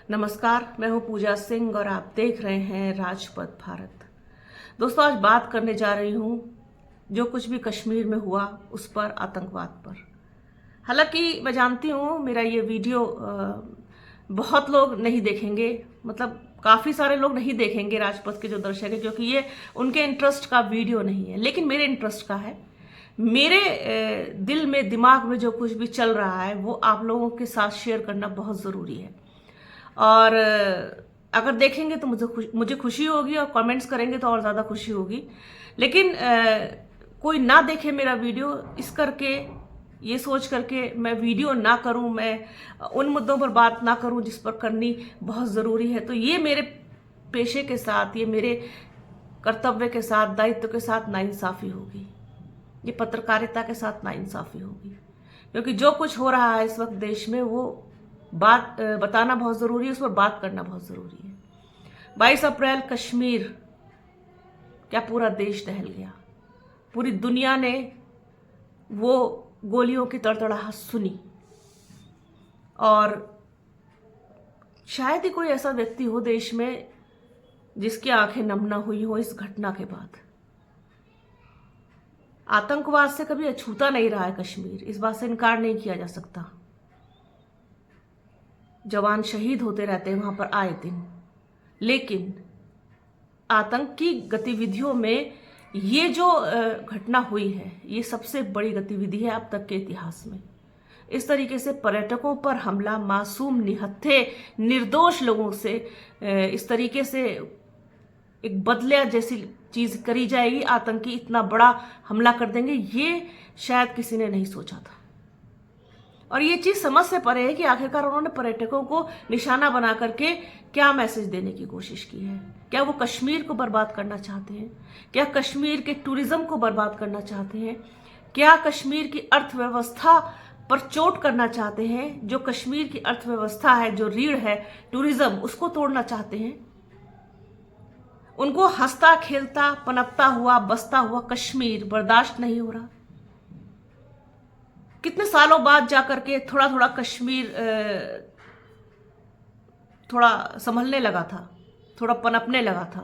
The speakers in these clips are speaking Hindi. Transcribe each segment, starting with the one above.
नमस्कार, मैं हूं पूजा सिंह और आप देख रहे हैं राजपथ भारत। दोस्तों, आज बात करने जा रही हूं जो कुछ भी कश्मीर में हुआ उस पर, आतंकवाद पर। हालांकि मैं जानती हूं मेरा ये वीडियो बहुत लोग नहीं देखेंगे, मतलब काफ़ी सारे लोग नहीं देखेंगे राजपथ के जो दर्शक हैं, क्योंकि ये उनके इंटरेस्ट का वीडियो नहीं है, लेकिन मेरे इंटरेस्ट का है। मेरे दिल में, दिमाग में जो कुछ भी चल रहा है वो आप लोगों के साथ शेयर करना बहुत ज़रूरी है। और अगर देखेंगे तो मुझे खुशी होगी, और कमेंट्स करेंगे तो और ज़्यादा खुशी होगी। लेकिन कोई ना देखे मेरा वीडियो, इस करके, ये सोच करके मैं वीडियो ना करूं, मैं उन मुद्दों पर बात ना करूं जिस पर करनी बहुत ज़रूरी है। तो ये मेरे पेशे के साथ, ये मेरे कर्तव्य के साथ, दायित्व के साथ नाइंसाफ़ी होगी। ये पत्रकारिता के साथ नाइंसाफ़ी होगी, क्योंकि जो कुछ हो रहा है इस वक्त देश में वो बात बताना बहुत ज़रूरी है, उस पर बात करना बहुत ज़रूरी है। 22 अप्रैल कश्मीर, क्या पूरा देश दहल गया। पूरी दुनिया ने वो गोलियों की तड़तड़ाहट सुनी, और शायद ही कोई ऐसा व्यक्ति हो देश में जिसकी आंखें नम न हुई हो इस घटना के बाद। आतंकवाद से कभी अछूता नहीं रहा है कश्मीर, इस बात से इनकार नहीं किया जा सकता। जवान शहीद होते रहते हैं वहां पर आए दिन, लेकिन आतंक की गतिविधियों में ये जो घटना हुई है, ये सबसे बड़ी गतिविधि है अब तक के इतिहास में। इस तरीके से पर्यटकों पर हमला, मासूम, निहत्थे, निर्दोष लोगों से इस तरीके से एक बदले जैसी चीज करी जाएगी, आतंकी इतना बड़ा हमला कर देंगे, ये शायद किसी ने नहीं सोचा था। और ये चीज समझ से परे है कि आखिरकार उन्होंने पर्यटकों को निशाना बना करके क्या मैसेज देने की कोशिश की है। क्या वो कश्मीर को बर्बाद करना चाहते हैं? क्या कश्मीर के टूरिज्म को बर्बाद करना चाहते हैं? क्या कश्मीर की अर्थव्यवस्था पर चोट करना चाहते हैं? जो कश्मीर की अर्थव्यवस्था है, जो रीढ़ है टूरिज्म, उसको तोड़ना चाहते हैं? उनको हंसता खेलता पनपता हुआ बसता हुआ कश्मीर बर्दाश्त नहीं हो रहा। कितने सालों बाद जाकर के थोड़ा थोड़ा कश्मीर थोड़ा संभलने लगा था, थोड़ा पनपने लगा था।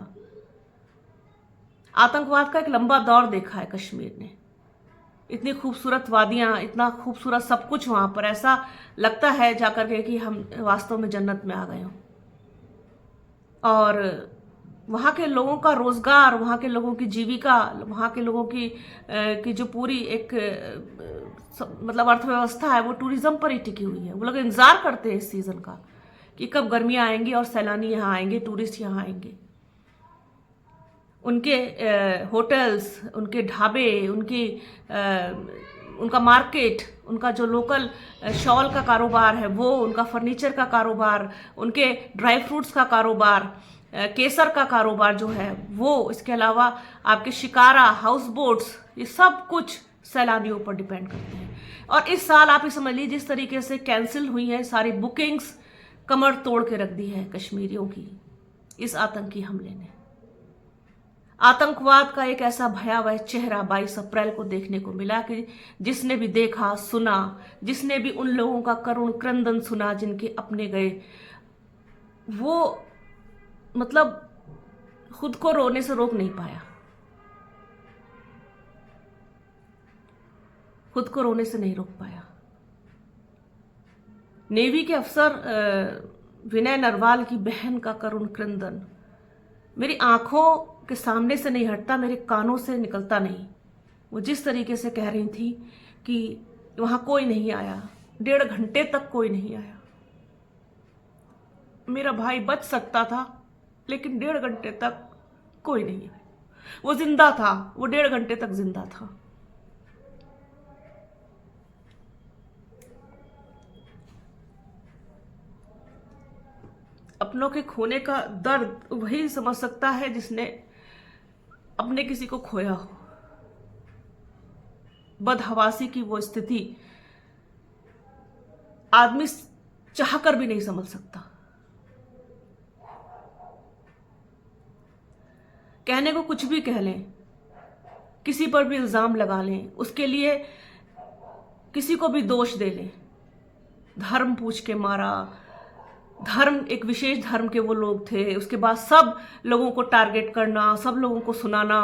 आतंकवाद का एक लंबा दौर देखा है कश्मीर ने। इतनी खूबसूरत वादियां, इतना खूबसूरत सब कुछ वहां पर, ऐसा लगता है जाकर के कि हम वास्तव में जन्नत में आ गए हों। और वहाँ के लोगों का रोजगार, वहाँ के लोगों की जीविका, वहाँ के लोगों की जो पूरी एक मतलब अर्थव्यवस्था है वो टूरिज्म पर ही टिकी हुई है। वो लोग इंतजार करते हैं इस सीजन का कि कब गर्मियाँ आएंगी और सैलानी यहाँ आएंगे, टूरिस्ट यहाँ आएंगे। उनके होटल्स, उनके ढाबे, उनका मार्केट, उनका जो लोकल शॉल का कारोबार है वो, उनका फर्नीचर का कारोबार, उनके ड्राई फ्रूट्स का कारोबार, केसर का कारोबार जो है वो, इसके अलावा आपके शिकारा, हाउस बोट्स, ये सब कुछ सैलानियों पर डिपेंड करते हैं। और इस साल आप ये समझ लीजिए जिस तरीके से कैंसिल हुई है सारी बुकिंग्स, कमर तोड़ के रख दी है कश्मीरियों की इस आतंकी हमले ने। आतंकवाद का एक ऐसा भयावह चेहरा 22 अप्रैल को देखने को मिला कि जिसने भी देखा, सुना, जिसने भी उन लोगों का करुण क्रंदन सुना जिनके अपने गए, वो मतलब खुद को रोने से रोक नहीं पाया, खुद को रोने से नहीं रोक पाया। नेवी के अफसर विनय नरवाल की बहन का करुण क्रंदन मेरी आंखों के सामने से नहीं हटता, मेरे कानों से निकलता नहीं। वो जिस तरीके से कह रही थी कि वहां कोई नहीं आया, 1.5 घंटे तक कोई नहीं आया, मेरा भाई बच सकता था, लेकिन 1.5 घंटे तक कोई नहीं आया। वो जिंदा था, वो 1.5 घंटे तक जिंदा था। अपनों के खोने का दर्द वही समझ सकता है जिसने अपने किसी को खोया हो। बदहवासी की वो स्थिति आदमी चाहकर भी नहीं समझ सकता। कहने को कुछ भी कह लें, किसी पर भी इल्जाम लगा लें, उसके लिए किसी को भी दोष दे लें, धर्म पूछ के मारा, धर्म, एक विशेष धर्म के वो लोग थे। उसके बाद सब लोगों को टारगेट करना, सब लोगों को सुनाना,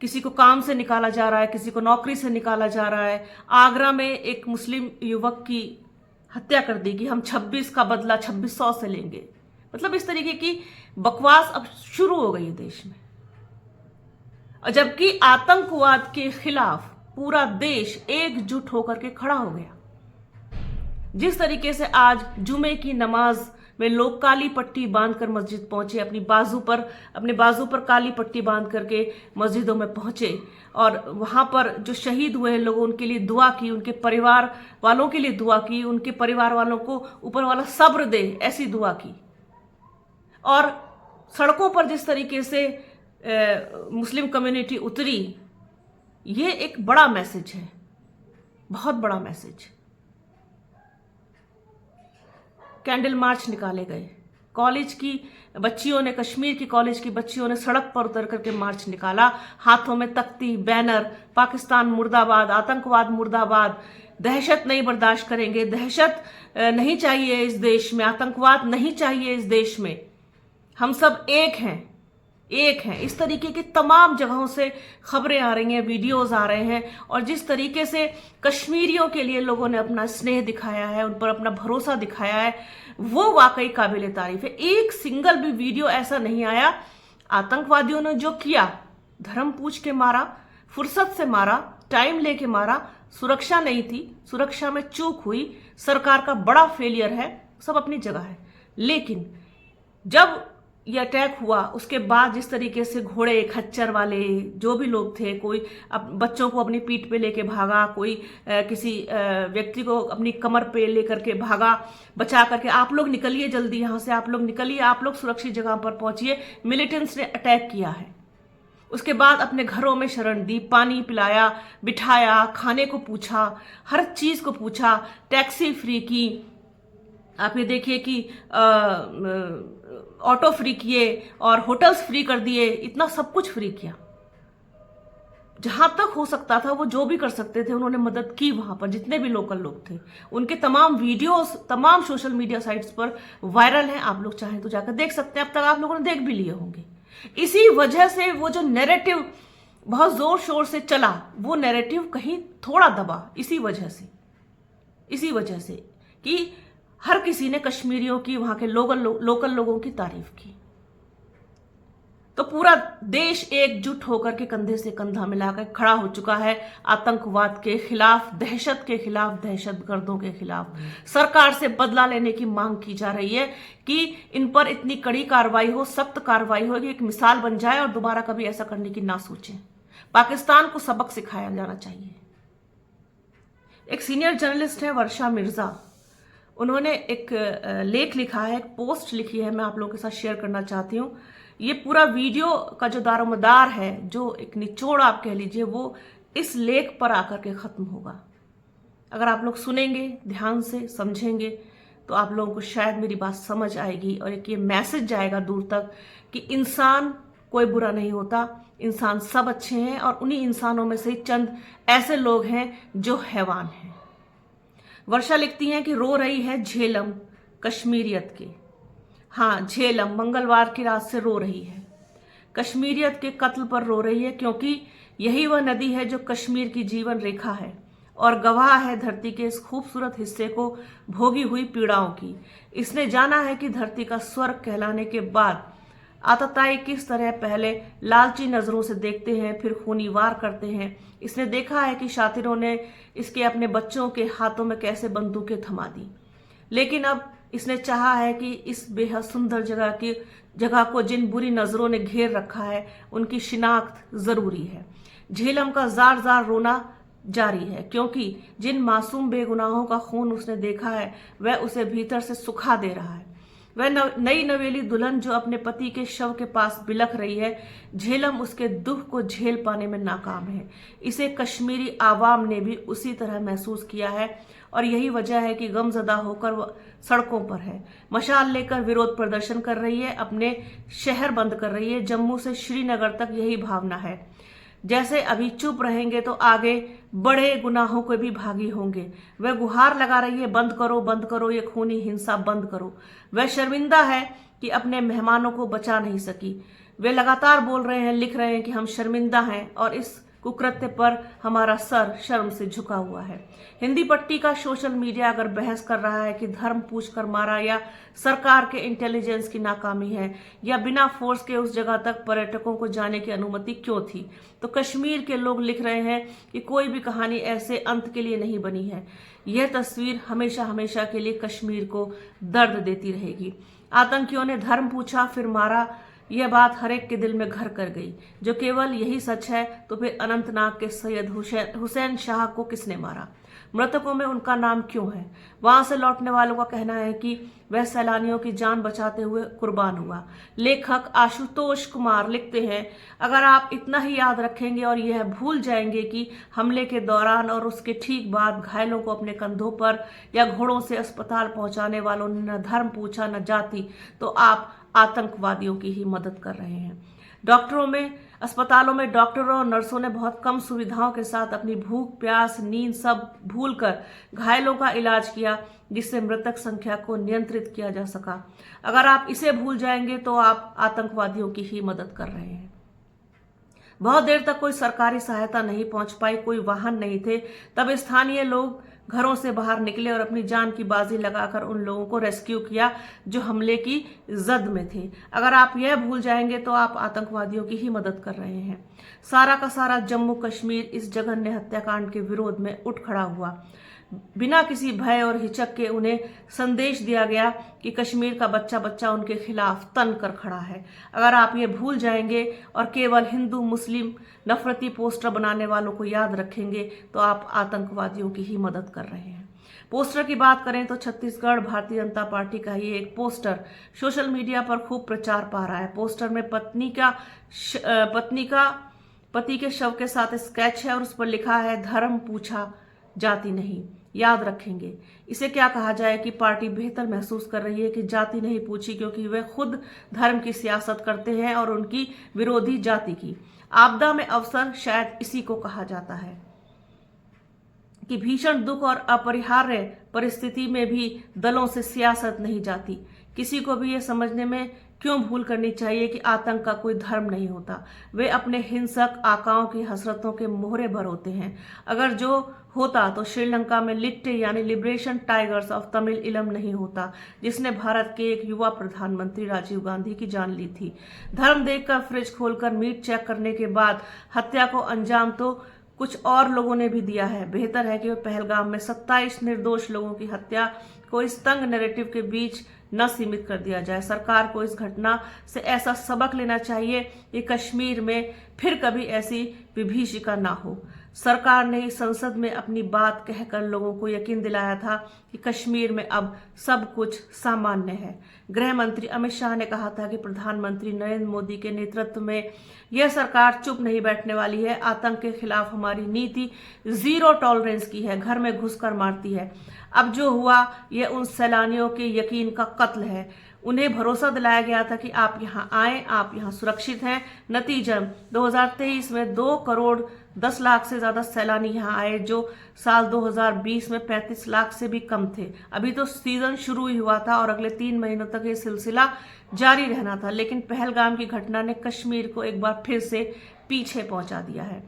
किसी को काम से निकाला जा रहा है, किसी को नौकरी से निकाला जा रहा है। आगरा में एक मुस्लिम युवक की हत्या कर दी कि हम 26 का बदला 2600 से लेंगे। मतलब इस तरीके की बकवास अब शुरू हो गई है देश में। और जबकि आतंकवाद के खिलाफ पूरा देश एकजुट होकर के खड़ा हो गया। जिस तरीके से आज जुमे की नमाज में लोग काली पट्टी बांधकर मस्जिद पहुंचे, अपने बाजू पर काली पट्टी बांध करके मस्जिदों में पहुंचे और वहां पर जो शहीद हुए लोगों उनके लिए दुआ की, उनके परिवार वालों के लिए दुआ की, उनके परिवार वालों को ऊपर वाला सब्र दे, ऐसी दुआ की। और सड़कों पर जिस तरीके से मुस्लिम कम्युनिटी उतरी, ये एक बड़ा मैसेज है, बहुत बड़ा मैसेज। कैंडल मार्च निकाले गए, कॉलेज की बच्चियों ने, कश्मीर की कॉलेज की बच्चियों ने सड़क पर उतर करके मार्च निकाला, हाथों में तख्ती, बैनर, पाकिस्तान मुर्दाबाद, आतंकवाद मुर्दाबाद, दहशत नहीं बर्दाश्त करेंगे, दहशत नहीं चाहिए इस देश में, आतंकवाद नहीं चाहिए इस देश में, हम सब एक हैं, एक हैं। इस तरीके की तमाम जगहों से खबरें आ रही हैं, वीडियोस आ रहे हैं। और जिस तरीके से कश्मीरियों के लिए लोगों ने अपना स्नेह दिखाया है, उन पर अपना भरोसा दिखाया है, वो वाकई काबिल तारीफ है। एक सिंगल भी वीडियो ऐसा नहीं आया। आतंकवादियों ने जो किया, धर्म पूछ के मारा, फुर्सत से मारा, टाइम लेके मारा, सुरक्षा नहीं थी, सुरक्षा में चूक हुई, सरकार का बड़ा फेलियर है, सब अपनी जगह है। लेकिन जब ये अटैक हुआ उसके बाद जिस तरीके से घोड़े, खच्चर वाले जो भी लोग थे, कोई बच्चों को अपनी पीठ पे लेके भागा, कोई किसी व्यक्ति को अपनी कमर पे लेकर के भागा, बचा करके, आप लोग निकलिए जल्दी यहाँ से, आप लोग निकलिए, आप लोग सुरक्षित जगह पर पहुंचिए। मिलिटेंट्स ने अटैक किया है। उसके बाद अपने घरों में शरण दी, पानी पिलाया, बिठाया, खाने को पूछा, हर चीज को पूछा, टैक्सी फ्री की, आप ये देखिए कि ऑटो फ्री किए और होटल्स फ्री कर दिए, इतना सब कुछ फ्री किया। जहां तक हो सकता था वो जो भी कर सकते थे उन्होंने मदद की। वहां पर जितने भी लोकल लोग थे, उनके तमाम वीडियोस तमाम सोशल मीडिया साइट्स पर वायरल हैं, आप लोग चाहें तो जाकर देख सकते हैं। अब तक आप लोगों ने देख भी लिए होंगे। इसी वजह से वो जो नैरेटिव बहुत जोर शोर से चला, वो नैरेटिव कहीं थोड़ा दबा, इसी वजह से कि हर किसी ने कश्मीरियों की, वहां के लोकल लोगों की तारीफ की। तो पूरा देश एकजुट होकर के कंधे से कंधा मिलाकर खड़ा हो चुका है आतंकवाद के खिलाफ, दहशत के खिलाफ, दहशतगर्दों के खिलाफ। सरकार से बदला लेने की मांग की जा रही है कि इन पर इतनी कड़ी कार्रवाई हो, सख्त कार्रवाई हो कि एक मिसाल बन जाए और दोबारा कभी ऐसा करने की ना सोचें। पाकिस्तान को सबक सिखाया जाना चाहिए। एक सीनियर जर्नलिस्ट है वर्षा मिर्जा, उन्होंने एक लेख लिखा है, एक पोस्ट लिखी है, मैं आप लोगों के साथ शेयर करना चाहती हूँ। ये पूरा वीडियो का जो दारोमदार है, जो एक निचोड़ आप कह लीजिए, वो इस लेख पर आकर के खत्म होगा। अगर आप लोग सुनेंगे, ध्यान से समझेंगे, तो आप लोगों को शायद मेरी बात समझ आएगी और एक ये मैसेज जाएगा दूर तक कि इंसान कोई बुरा नहीं होता, इंसान सब अच्छे हैं और उन्हीं इंसानों में से चंद ऐसे लोग हैं जो हैवान हैं। वर्षा लिखती हैं कि रो रही है झेलम कश्मीरियत के। हाँ, झेलम मंगलवार की रात से रो रही है, कश्मीरियत के कत्ल पर रो रही है, क्योंकि यही वह नदी है जो कश्मीर की जीवन रेखा है और गवाह है धरती के इस खूबसूरत हिस्से को भोगी हुई पीड़ाओं की। इसने जाना है कि धरती का स्वर्ग कहलाने के बाद आतताई किस तरह पहले लालची नजरों से देखते हैं, फिर खूनी वार करते हैं। इसने देखा है कि शातिरों ने इसके अपने बच्चों के हाथों में कैसे बंदूकें थमा दी, लेकिन अब इसने चाहा है कि इस बेहद सुंदर जगह को जिन बुरी नजरों ने घेर रखा है, उनकी शिनाख्त जरूरी है। झेलम का जार जार रोना जारी है, क्योंकि जिन मासूम बेगुनाहों का खून उसने देखा है, वह उसे भीतर से सुखा दे रहा है। वह नई नवेली दुल्हन जो अपने पति के शव के पास बिलख रही है, झेलम उसके दुख को झेल पाने में नाकाम है। इसे कश्मीरी आवाम ने भी उसी तरह महसूस किया है और यही वजह है कि गमजदा होकर वह सड़कों पर है, मशाल लेकर विरोध प्रदर्शन कर रही है, अपने शहर बंद कर रही है। जम्मू से श्रीनगर तक यही भावना है। जैसे अभी चुप रहेंगे तो आगे बड़े गुनाहों के भी भागी होंगे। वह गुहार लगा रही है, बंद करो ये खूनी हिंसा बंद करो। वह शर्मिंदा है कि अपने मेहमानों को बचा नहीं सकी। वे लगातार बोल रहे हैं, लिख रहे हैं कि हम शर्मिंदा हैं और इस कुकृत्य पर हमारा सर शर्म से झुका हुआ है। हिंदी पट्टी का सोशल मीडिया अगर बहस कर रहा है कि धर्म पूछकर मारा या सरकार के इंटेलिजेंस की नाकामी है या बिना फोर्स के उस जगह तक पर्यटकों को जाने की अनुमति क्यों थी, तो कश्मीर के लोग लिख रहे हैं कि कोई भी कहानी ऐसे अंत के लिए नहीं बनी है। यह तस्वीर हमेशा हमेशा के लिए कश्मीर को दर्द देती रहेगी। आतंकियों ने धर्म पूछा फिर मारा, यह बात हर एक के दिल में घर कर गई। जो केवल यही सच है तो फिर अनंतनाग के सैयद हुसैन शाह को किसने मारा? मृतकों में उनका नाम क्यों है? वहां से लौटने वालों का कहना है कि वह सैलानियों की जान बचाते हुए कुर्बान हुआ। लेखक आशुतोष कुमार लिखते हैं, अगर आप इतना ही याद रखेंगे और यह भूल जाएंगे कि हमले के दौरान और उसके ठीक बाद घायलों को अपने कंधों पर या घोड़ों से अस्पताल पहुंचाने वालों ने न धर्म पूछा न जाति, तो आप आतंकवादियों की ही मदद कर रहे हैं। अस्पतालों में डॉक्टरों और नर्सों ने बहुत कम सुविधाओं के साथ अपनी भूख, प्यास, नींद सब भूलकर घायलों का इलाज किया, जिससे मृतक संख्या को नियंत्रित किया जा सका। अगर आप इसे भूल जाएंगे तो आप आतंकवादियों की ही मदद कर रहे हैं। बहुत देर तक कोई सरकारी सहायता नहीं पहुंच पाई, कोई वाहन नहीं थे। तब स्थानीय लोग घरों से बाहर निकले और अपनी जान की बाजी लगाकर उन लोगों को रेस्क्यू किया जो हमले की जद में थे। अगर आप यह भूल जाएंगे तो आप आतंकवादियों की ही मदद कर रहे हैं। सारा का सारा जम्मू कश्मीर इस जघन्य हत्याकांड के विरोध में उठ खड़ा हुआ। बिना किसी भय और हिचक के उन्हें संदेश दिया गया कि कश्मीर का बच्चा बच्चा उनके खिलाफ तन कर खड़ा है। अगर आप ये भूल जाएंगे और केवल हिंदू मुस्लिम नफरती पोस्टर बनाने वालों को याद रखेंगे तो आप आतंकवादियों की ही मदद कर रहे हैं। पोस्टर की बात करें तो छत्तीसगढ़ भारतीय जनता पार्टी का ये एक पोस्टर सोशल मीडिया पर खूब प्रचार पा रहा है। पोस्टर में पति के शव के साथ स्केच है और उस पर लिखा है, धर्म पूछा जाति नहीं। याद रखेंगे। इसे क्या कहा जाए कि पार्टी बेहतर महसूस कर रही है कि जाति नहीं पूछी, क्योंकि वे खुद धर्म की सियासत करते हैं और उनकी विरोधी जाति की। आपदा में अवसर शायद इसी को कहा जाता है कि भीषण दुख और अपरिहार्य परिस्थिति में भी दलों से सियासत नहीं जाती। किसी को भी ये समझने में क्यों भूल करनी चाहिए कि आतंक का कोई धर्म नहीं होता। वे अपने हिंसक आकाओं की हसरतों के मोहरे भर होते हैं। अगर जो होता तो श्रीलंका में लिट्टे यानी लिबरेशन टाइगर्स ऑफ तमिल इलम नहीं होता, जिसने भारत के एक युवा प्रधानमंत्री राजीव गांधी की जान ली थी। धर्म देखकर फ्रिज खोलकर मीट चेक करने के बाद हत्या को अंजाम तो कुछ और लोगों ने भी दिया है। बेहतर है कि पहलगाम में 27 निर्दोष लोगों की हत्या को इस तंग नैरेटिव के बीच न सीमित कर दिया जाए। सरकार को इस घटना से ऐसा सबक लेना चाहिए कि कश्मीर में फिर कभी ऐसी विभीषिका ना हो। सरकार ने संसद में अपनी बात कहकर लोगों को यकीन दिलाया था कि कश्मीर में अब सब कुछ सामान्य है। गृह मंत्री अमित शाह ने कहा था कि प्रधानमंत्री नरेंद्र मोदी के नेतृत्व में यह सरकार चुप नहीं बैठने वाली है। आतंक के खिलाफ हमारी नीति 0 टॉलरेंस की है, घर में घुसकर मारती है। अब जो हुआ यह उन सैलानियों के यकीन का कत्ल है। उन्हें भरोसा दिलाया गया था कि आप यहाँ आए, आप यहाँ सुरक्षित हैं। नतीजन 2023 में 2 करोड़ 10 लाख से ज्यादा सैलानी यहाँ आए, जो साल 2020 में 35 लाख से भी कम थे। अभी तो सीजन शुरू ही हुआ था और अगले 3 महीनों तक ये सिलसिला जारी रहना था, लेकिन पहलगाम की घटना ने कश्मीर को एक बार फिर से पीछे पहुंचा दिया है।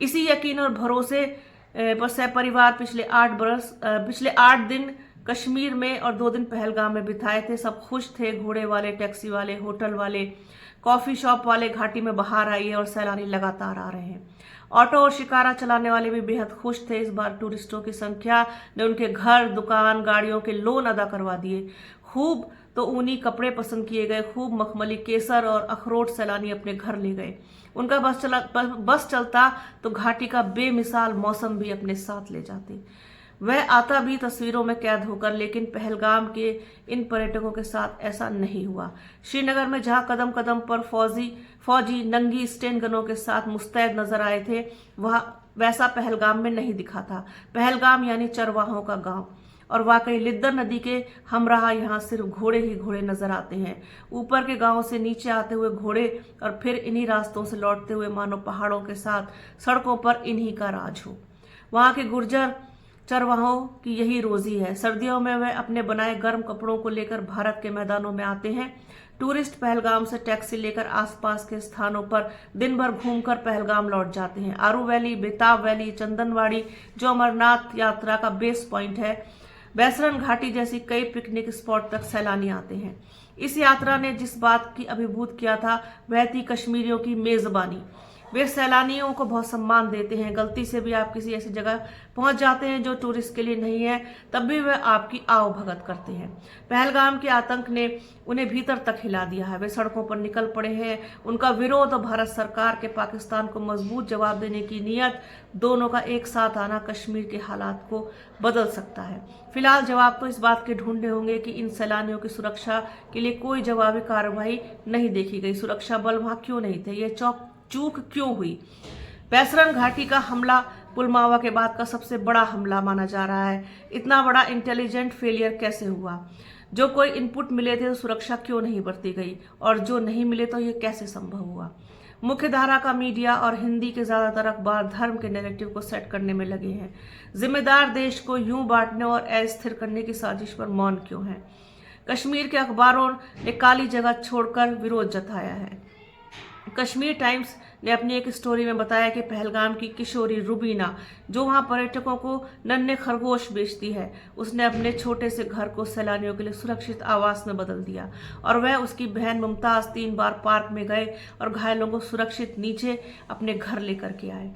इसी यकीन और भरोसे पर सपरिवार पिछले 8 दिन कश्मीर में और 2 दिन पहलगाम में बिताए थे। सब खुश थे, घोड़े वाले, टैक्सी वाले, होटल वाले, कॉफी शॉप वाले घाटी में बाहर आई है और सैलानी लगातार आ रहे हैं। ऑटो और शिकारा चलाने वाले भी बेहद खुश थे। इस बार टूरिस्टों की संख्या ने उनके घर, दुकान, गाड़ियों के लोन अदा करवा दिए। खूब तो ऊनी कपड़े पसंद किए गए, खूब मखमली केसर और अखरोट सैलानी अपने घर ले गए। उनका बस चलता तो घाटी का बेमिसाल मौसम भी अपने साथ ले जाते। वह आता भी तस्वीरों में कैद होकर, लेकिन पहलगाम के इन पर्यटकों के साथ ऐसा नहीं हुआ। श्रीनगर में जहां कदम कदम पर फौजी नंगी स्टेन गनों के साथ मुस्तैद नजर आए थे, वहां वैसा पहलगाम में नहीं दिखा था। पहलगाम यानी चरवाहों का गांव, और वाकई लिद्दर नदी के हमराह यहाँ सिर्फ घोड़े ही घोड़े नजर आते हैं। ऊपर के गांव से नीचे आते हुए घोड़े और फिर इन्हीं रास्तों से लौटते हुए मानो पहाड़ों के साथ सड़कों पर इन्हीं का राज हो। वहां के गुर्जर चरवाहों की यही रोजी है। सर्दियों में वे अपने बनाए गर्म कपड़ों को लेकर भारत के मैदानों में आते हैं। टूरिस्ट पहलगाम से टैक्सी लेकर आसपास के स्थानों पर दिन भर घूमकर पहलगाम लौट जाते हैं। आरू वैली, बेताब वैली, चंदनवाड़ी जो अमरनाथ यात्रा का बेस पॉइंट है, बैसरन घाटी जैसी कई पिकनिक स्पॉट तक सैलानी आते हैं। इस यात्रा ने जिस बात की अभिभूत किया था वह थी कश्मीरियों की मेजबानी। वे सैलानियों को बहुत सम्मान देते हैं। गलती से भी आप किसी ऐसी जगह पहुंच जाते हैं जो टूरिस्ट के लिए नहीं है, तब भी वे आपकी आओ भगत करते हैं। पहलगाम के आतंक ने उन्हें भीतर तक हिला दिया है। वे सड़कों पर निकल पड़े हैं। उनका विरोध और भारत सरकार के पाकिस्तान को मजबूत जवाब देने की नीयत, दोनों का एक साथ आना कश्मीर के हालात को बदल सकता है। फिलहाल जवाब तो इस बात के ढूंढने होंगे कि इन सैलानियों की सुरक्षा के लिए कोई जवाबी कार्रवाई नहीं देखी गई। सुरक्षा बल वहां क्यों नहीं थे? ये चूक क्यों हुई? बैसरन घाटी का हमला पुलवामा के बाद का सबसे बड़ा हमला माना जा रहा है। इतना बड़ा इंटेलिजेंट फेलियर कैसे हुआ? जो कोई इनपुट मिले थे तो सुरक्षा क्यों नहीं बरती गई, और जो नहीं मिले तो ये कैसे संभव हुआ? मुख्यधारा का मीडिया और हिंदी के ज्यादातर अखबार धर्म के नैरेटिव को सेट करने में लगे हैं। जिम्मेदार देश को यूं बांटने और अस्थिर करने की साजिश पर मौन क्यों है? कश्मीर के अखबारों ने काली जगह छोड़कर विरोध जताया है। कश्मीर टाइम्स ने अपनी एक स्टोरी में बताया कि पहलगाम की किशोरी रुबीना, जो वहां पर्यटकों को नन्हे खरगोश बेचती है, उसने अपने छोटे से घर को सैलानियों के लिए सुरक्षित आवास में बदल दिया, और वह उसकी बहन मुमताज 3 बार पार्क में गए और घायलों को सुरक्षित नीचे अपने घर लेकर के आए।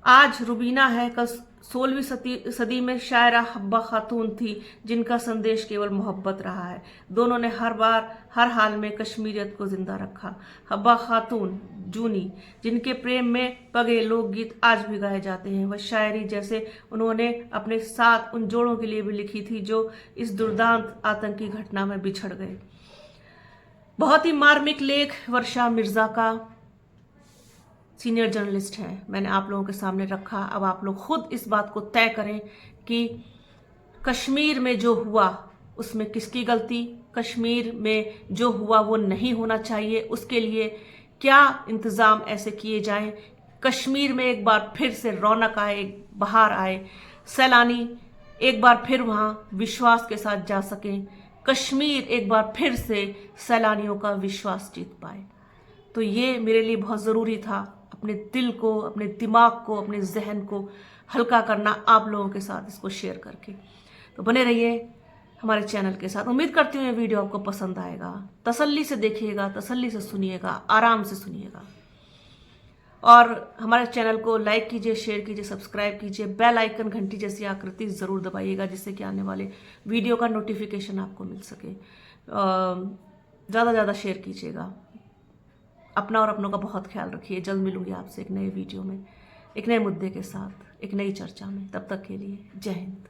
आज रुबीना है, कल 16वीं सदी में शायरा हब्बा खातून थी, जिनका संदेश केवल मोहब्बत रहा है। दोनों ने हर हाल में कश्मीरियत को जिंदा रखा। हब्बा खातून जूनी, जिनके प्रेम में पगे लोकगीत आज भी गाए जाते हैं, वह शायरी जैसे उन्होंने अपने साथ उन जोड़ों के लिए भी लिखी थी जो इस दुर्दांत आतंकी घटना में बिछड़ गए। बहुत ही मार्मिक लेख वर्षा मिर्जा का, सीनियर जर्नलिस्ट हैं, मैंने आप लोगों के सामने रखा। अब आप लोग खुद इस बात को तय करें कि कश्मीर में जो हुआ उसमें किसकी गलती, कश्मीर में जो हुआ वो नहीं होना चाहिए, उसके लिए क्या इंतज़ाम ऐसे किए जाएं, कश्मीर में एक बार फिर से रौनक आए, बहार आए, सैलानी एक बार फिर वहाँ विश्वास के साथ जा सकें, कश्मीर एक बार फिर से सैलानियों का विश्वास जीत पाए। तो ये मेरे लिए बहुत ज़रूरी था, अपने दिल को, अपने दिमाग को, अपने जहन को हल्का करना आप लोगों के साथ इसको शेयर करके। तो बने रहिए हमारे चैनल के साथ। उम्मीद करती हूँ ये वीडियो आपको पसंद आएगा। तसल्ली से देखिएगा, तसल्ली से सुनिएगा, आराम से सुनिएगा, और हमारे चैनल को लाइक कीजिए, शेयर कीजिए, सब्सक्राइब कीजिए, बेल आइकन घंटी जैसी आकृति ज़रूर दबाइएगा, जिससे कि आने वाले वीडियो का नोटिफिकेशन आपको मिल सके। ज़्यादा ज़्यादा शेयर कीजिएगा। अपना और अपनों का बहुत ख्याल रखिए। जल्द मिलूंगी आपसे एक नए वीडियो में, एक नए मुद्दे के साथ, एक नई चर्चा में। तब तक के लिए जय हिंद।